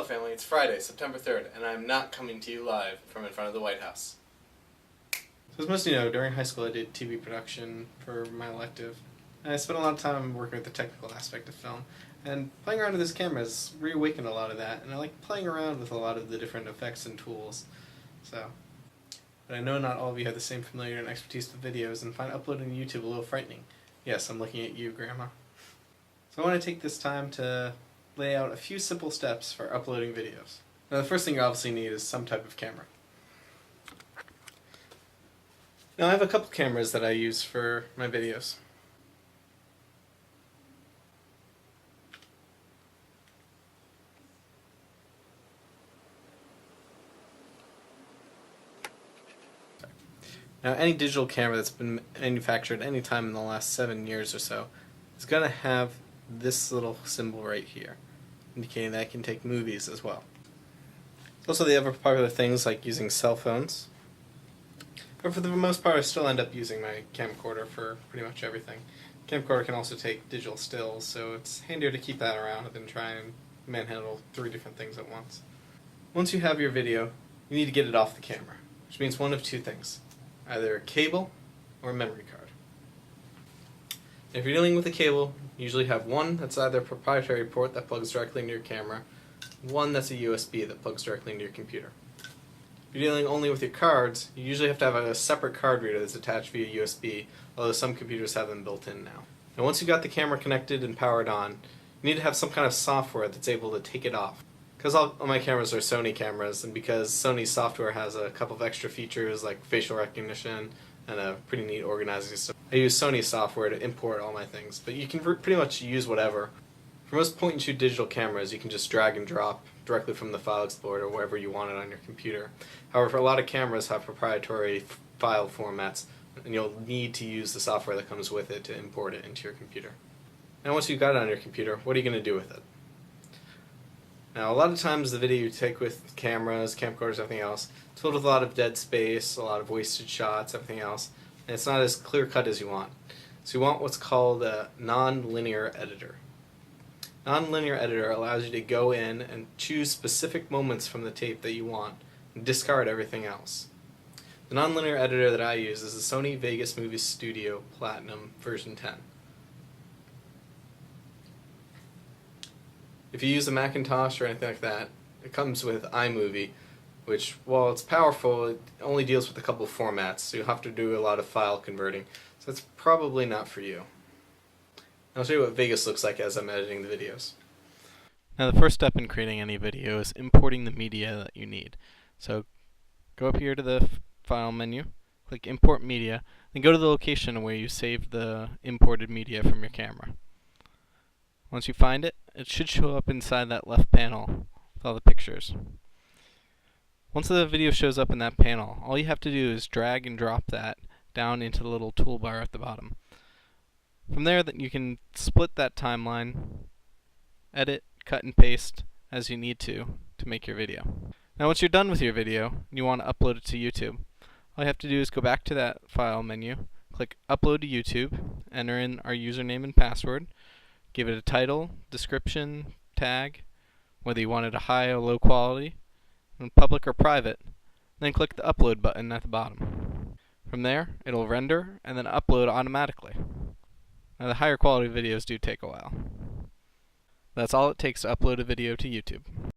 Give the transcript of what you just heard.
family, it's Friday, September 3rd, and I'm not coming to you live from in front of the White House. So as most of you know, during high school I did TV production for my elective, and I spent a lot of time working with the technical aspect of film, and playing around with this camera has reawakened a lot of that, and I like playing around with a lot of the different effects and tools. But I know not all of you have the same familiarity and expertise with videos and find uploading to YouTube a little frightening. Yes, I'm looking at you, Grandma. So I want to take this time to lay out a few simple steps for uploading videos. Now the first thing you obviously need is some type of camera. Now I have a couple cameras that I use for my videos. Now any digital camera that's been manufactured any time in the last 7 years or so is going to have this little symbol right here, indicating that it can take movies as well. Also, the other popular things like using cell phones, but for the most part I still end up using my camcorder for pretty much everything. Camcorder can also take digital stills, so it's handier to keep that around than try and manhandle 3 different things at once. Once you have your video, you need to get it off the camera, which means one of 2 things: either a cable or a memory card. If you're dealing with a cable, you usually have one that's either a proprietary port that plugs directly into your camera, one that's a USB that plugs directly into your computer. If you're dealing only with your cards, you usually have to have a separate card reader that's attached via USB, although some computers have them built in now. And once you've got the camera connected and powered on, you need to have some kind of software that's able to take it off. Because all my cameras are Sony cameras, and because Sony's software has a couple of extra features like facial recognition and a pretty neat organizing system, I use Sony software to import all my things, but you can pretty much use whatever. For most point-and-shoot digital cameras, you can just drag and drop directly from the File Explorer or wherever you want it on your computer. However, a lot of cameras have proprietary file formats, and you'll need to use the software that comes with it to import it into your computer. Now once you've got it on your computer, what are you going to do with it? Now a lot of times the video you take with cameras, camcorders, everything else, it's filled with a lot of dead space, a lot of wasted shots, everything else, and it's not as clear-cut as you want. So you want what's called a non-linear editor. Non-linear editor allows you to go in and choose specific moments from the tape that you want and discard everything else. The non-linear editor that I use is the Sony Vegas Movie Studio Platinum version 10. If you use a Macintosh or anything like that, it comes with iMovie, which, while it's powerful, it only deals with a couple of formats, so you'll have to do a lot of file converting. So that's probably not for you. I'll show you what Vegas looks like as I'm editing the videos. Now the first step in creating any video is importing the media that you need. So go up here to the File menu, click Import Media, then go to the location where you saved the imported media from your camera. Once you find it, it should show up inside that left panel with all the pictures. Once the video shows up in that panel, all you have to do is drag and drop that down into the little toolbar at the bottom. From there, you can split that timeline, edit, cut and paste as you need to make your video. Now once you're done with your video and you want to upload it to YouTube, all you have to do is go back to that File menu, click Upload to YouTube, enter in our username and password, give it a title, description, tag, whether you want it a high or low quality, and public or private, then click the Upload button at the bottom. From there, it'll render and then upload automatically. Now the higher quality videos do take a while. That's all it takes to upload a video to YouTube.